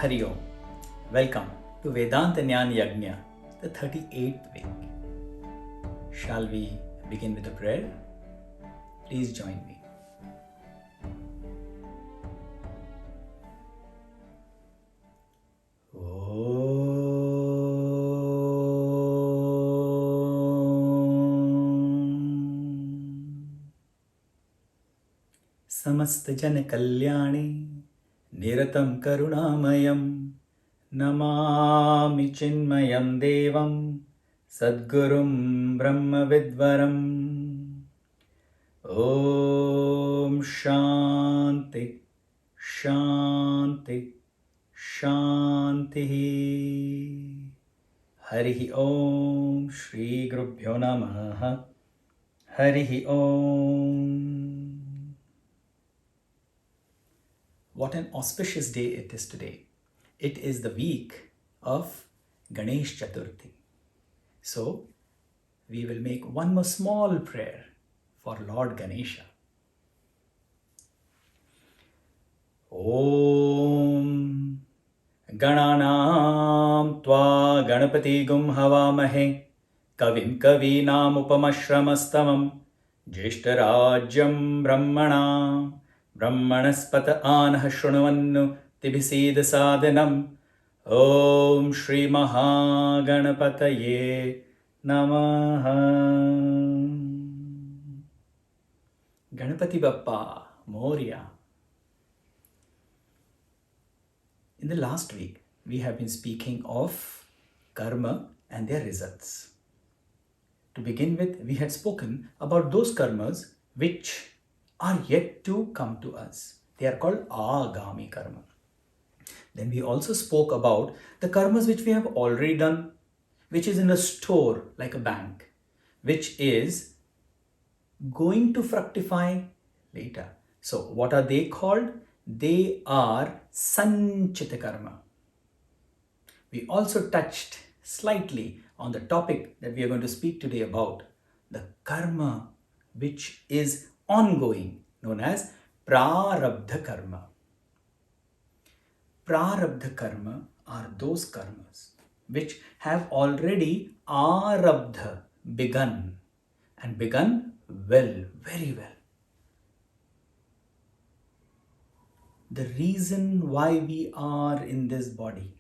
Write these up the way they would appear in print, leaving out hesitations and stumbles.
Hari Om. Welcome to Vedānta Jñana Yajña, the 38th week. Shall we begin with a prayer? Please join me. समस्त जन कल्याणे निरतं करुणामयं नमामि चिन्मयं देवं सद्गुरुं ब्रह्मविद्वरम् ॐ शान्ति शान्ति शान्तिः हरिः ॐ श्री गुरुभ्यो नमः हरिः ॐ. What an auspicious day it is today. It is the week of Ganesh Chaturthi. So, we will make one more small prayer for Lord Ganesha. Om Gananam Tva Ganapati Gum Havamahe Kavim Kavinam Upamashramastamam Jeshtarajyam Brahmanam ब्रह्मणस्पत आनः शृण्वन्नु तिभिसीद सादनम् ॐ श्री महागणपतये नमः. Ganapati Bappa Moria. In the last week, we have been speaking of karma and their results. To begin with, we had spoken about those karmas which are yet to come to us. They are called agami karma. Then we also spoke about the karmas which we have already done, which is in a store like a bank, which is going to fructify later. So what are they called? They are sanchita karma. We also touched slightly on the topic that we are going to speak today about, the karma which is ongoing, known as prarabdha karma. Prarabdha karma are those karmas which have already arabdha, begun, and begun well, very well. The reason why we are in this body,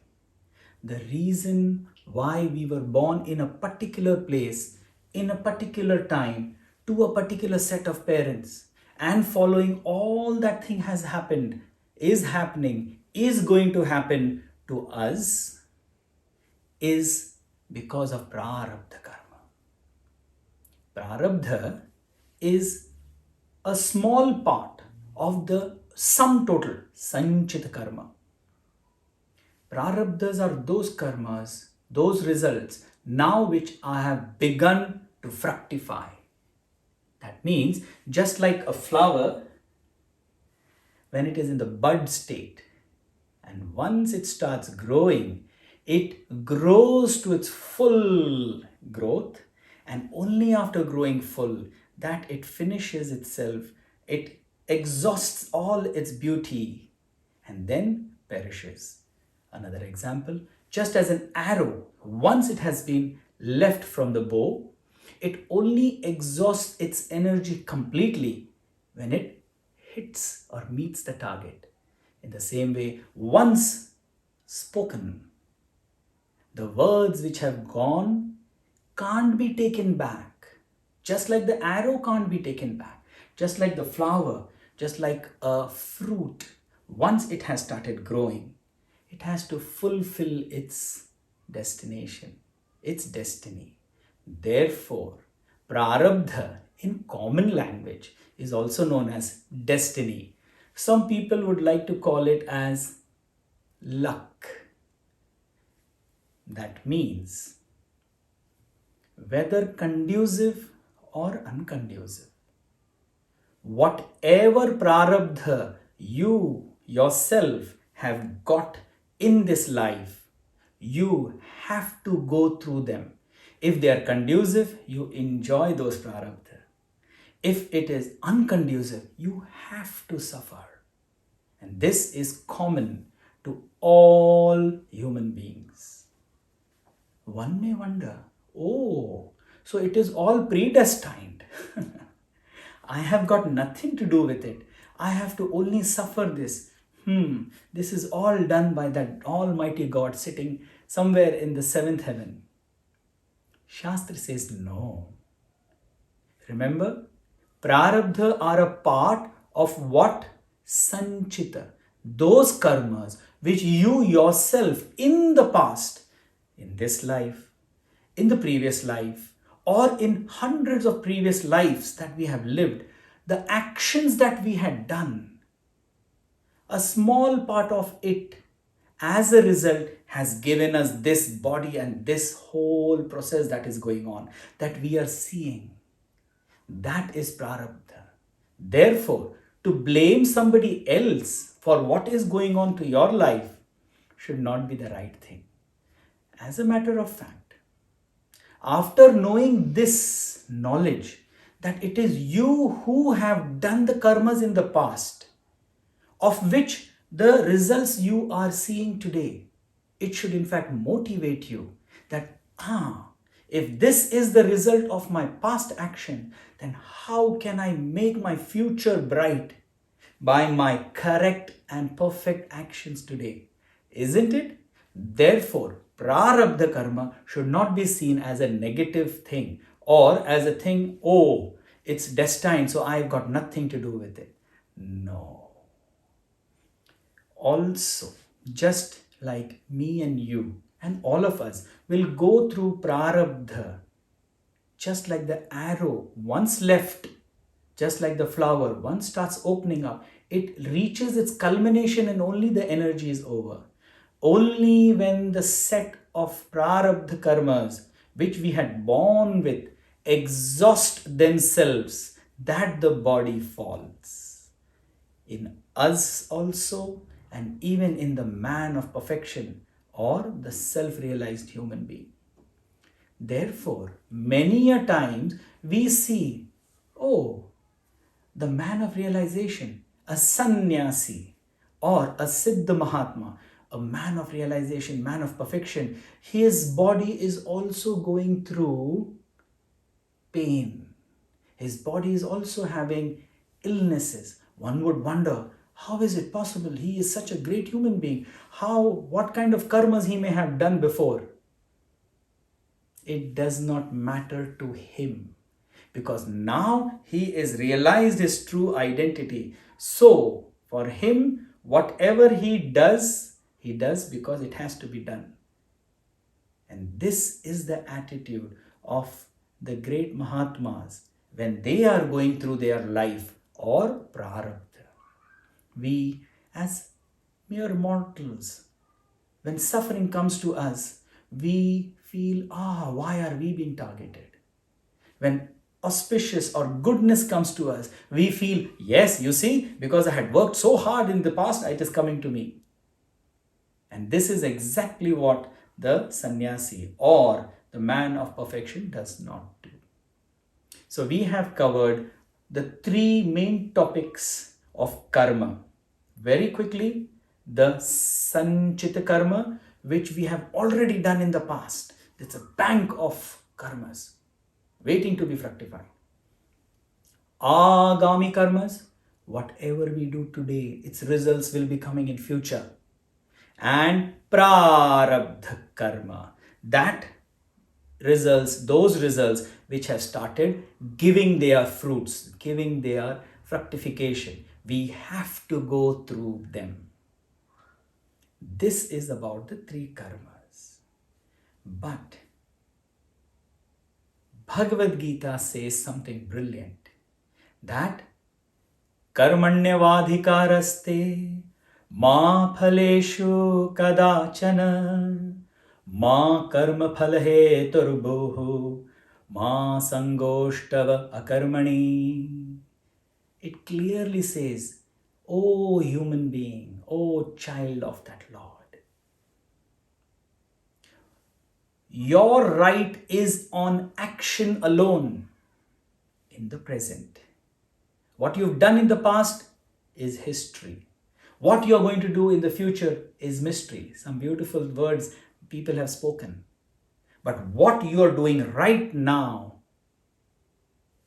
the reason why we were born in a particular place, in a particular time, to a particular set of parents, and following all that thing has happened, is happening, is going to happen to us, is because of prarabdha karma. Prarabdha is a small part of the sum total, sanchita karma. Prarabdhas are those karmas, those results, now which I have begun to fructify. That means, just like a flower, when it is in the bud state, and once it starts growing, it grows to its full growth, and only after growing full, that it finishes itself, it exhausts all its beauty, and then perishes. Another example, just as an arrow, once it has been left from the bow, it only exhausts its energy completely when it hits or meets the target. In the same way, once spoken, the words which have gone can't be taken back. Just like the arrow can't be taken back. Just like the flower, just like a fruit, once it has started growing, it has to fulfill its destination, its destiny. Therefore, prarabdha in common language is also known as destiny. Some people would like to call it as luck. That means whether conducive or unconducive, whatever prarabdha you yourself have got in this life, you have to go through them. If they are conducive, you enjoy those prarabdha. If it is unconducive, you have to suffer. And this is common to all human beings. One may wonder, oh, so it is all predestined. I have got nothing to do with it. I have to only suffer this. This is all done by that Almighty God sitting somewhere in the seventh heaven. Shastra says no. Remember, prarabdha are a part of what? Sanchita. Those karmas which you yourself in the past, in this life, in the previous life, or in hundreds of previous lives that we have lived, the actions that we had done, a small part of it as a result has given us this body and this whole process that is going on, that we are seeing. That is prarabdha. Therefore, to blame somebody else for what is going on to your life should not be the right thing. As a matter of fact, after knowing this knowledge, that it is you who have done the karmas in the past, of which the results you are seeing today, it should in fact motivate you that, if this is the result of my past action, then how can I make my future bright by my correct and perfect actions today? Isn't it? Therefore, prarabdha karma should not be seen as a negative thing or as a thing, oh, it's destined, so I've got nothing to do with it. No. Also, just like me and you and all of us will go through prarabdha, just like the arrow once left, just like the flower once starts opening up, it reaches its culmination and only the energy is over. Only when the set of prarabdha karmas which we had born with exhaust themselves, that the body falls. In us also, and even in the man of perfection or the self-realized human being. Therefore, many a times we see, oh, the man of realization, a sannyasi or a siddha mahatma, a man of realization, man of perfection, his body is also going through pain. His body is also having illnesses. One would wonder, how is it possible? He is such a great human being. What kind of karmas he may have done before? It does not matter to him, because now he is realized his true identity. So for him, whatever he does because it has to be done. And this is the attitude of the great Mahatmas when they are going through their life or prarabdha. We as mere mortals, when suffering comes to us, we feel, why are we being targeted? When auspicious or goodness comes to us, we feel, yes, you see, because I had worked so hard in the past, it is coming to me. And this is exactly what the sannyasi or the man of perfection does not do. So we have covered the three main topics of karma. Very quickly, the sanchita karma, which we have already done in the past. It's a bank of karmas waiting to be fructified. Agami karmas, whatever we do today, its results will be coming in future. And prarabdha karma, those results which have started giving their fruits, giving their fructification. We have to go through them. This is about the three karmas. But Bhagavad Gita says something brilliant, that karmanyavadhikaraste ma phaleshu kadachana ma karma phalahe turbuhu ma sangoshtava akarmani. It clearly says, O human being, O child of that Lord, your right is on action alone in the present. What you've done in the past is history. What you are going to do in the future is mystery. Some beautiful words people have spoken. But what you are doing right now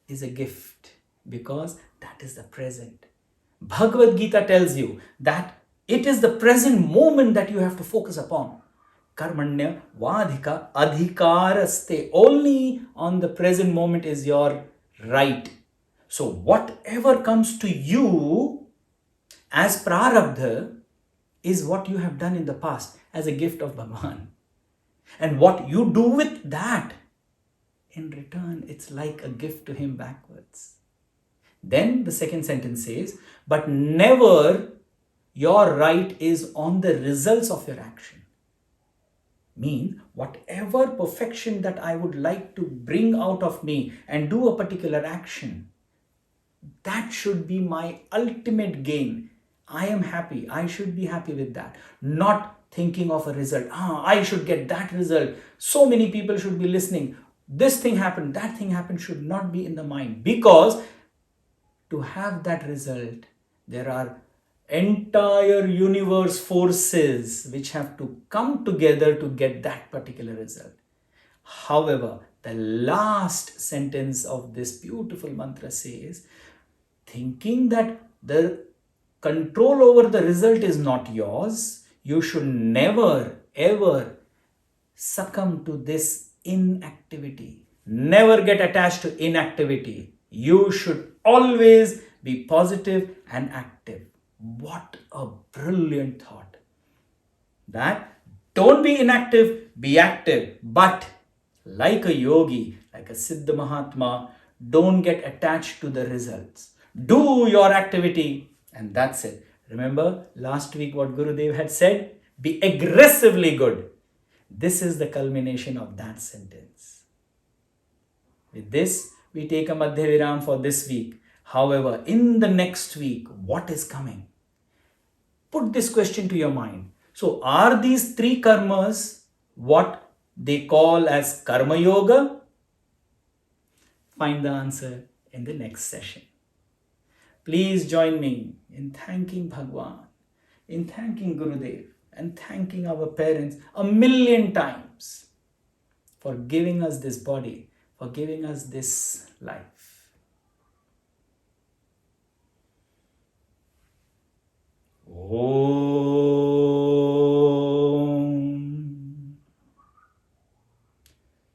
is a gift, because that is the present. Bhagavad Gita tells you that it is the present moment that you have to focus upon. Karmanya vadhika adhikaraste. Only on the present moment is your right. So whatever comes to you as prarabdha is what you have done in the past as a gift of Bhagwan. And what you do with that, in return, it's like a gift to him backwards. Then the second sentence says, but never your right is on the results of your action. Means whatever perfection that I would like to bring out of me and do a particular action, that should be my ultimate gain. I am happy. I should be happy with that. Not thinking of a result. I should get that result. So many people should be listening. This thing happened, that thing happened should not be in the mind. Because to have that result, there are entire universe forces which have to come together to get that particular result. However, the last sentence of this beautiful mantra says, thinking that the control over the result is not yours, you should never ever succumb to this inactivity. Never get attached to inactivity. You should always be positive and active. What a brilliant thought. That don't be inactive, be active. But like a yogi, like a Siddha Mahatma, don't get attached to the results. Do your activity and that's it. Remember last week what Gurudev had said? Be aggressively good. This is the culmination of that sentence. With this, we take a Madhya Viram for this week. However, in the next week, what is coming? Put this question to your mind. So, are these three karmas what they call as karma yoga? Find the answer in the next session. Please join me in thanking Bhagwan, in thanking Gurudev, and thanking our parents 1,000,000 times for giving us this body, for giving us this life. Om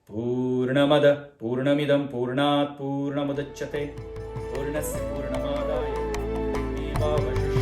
Purnamada Purnamidam Purnat Purnamudachyate Purnasya Purnamadaya Devavashish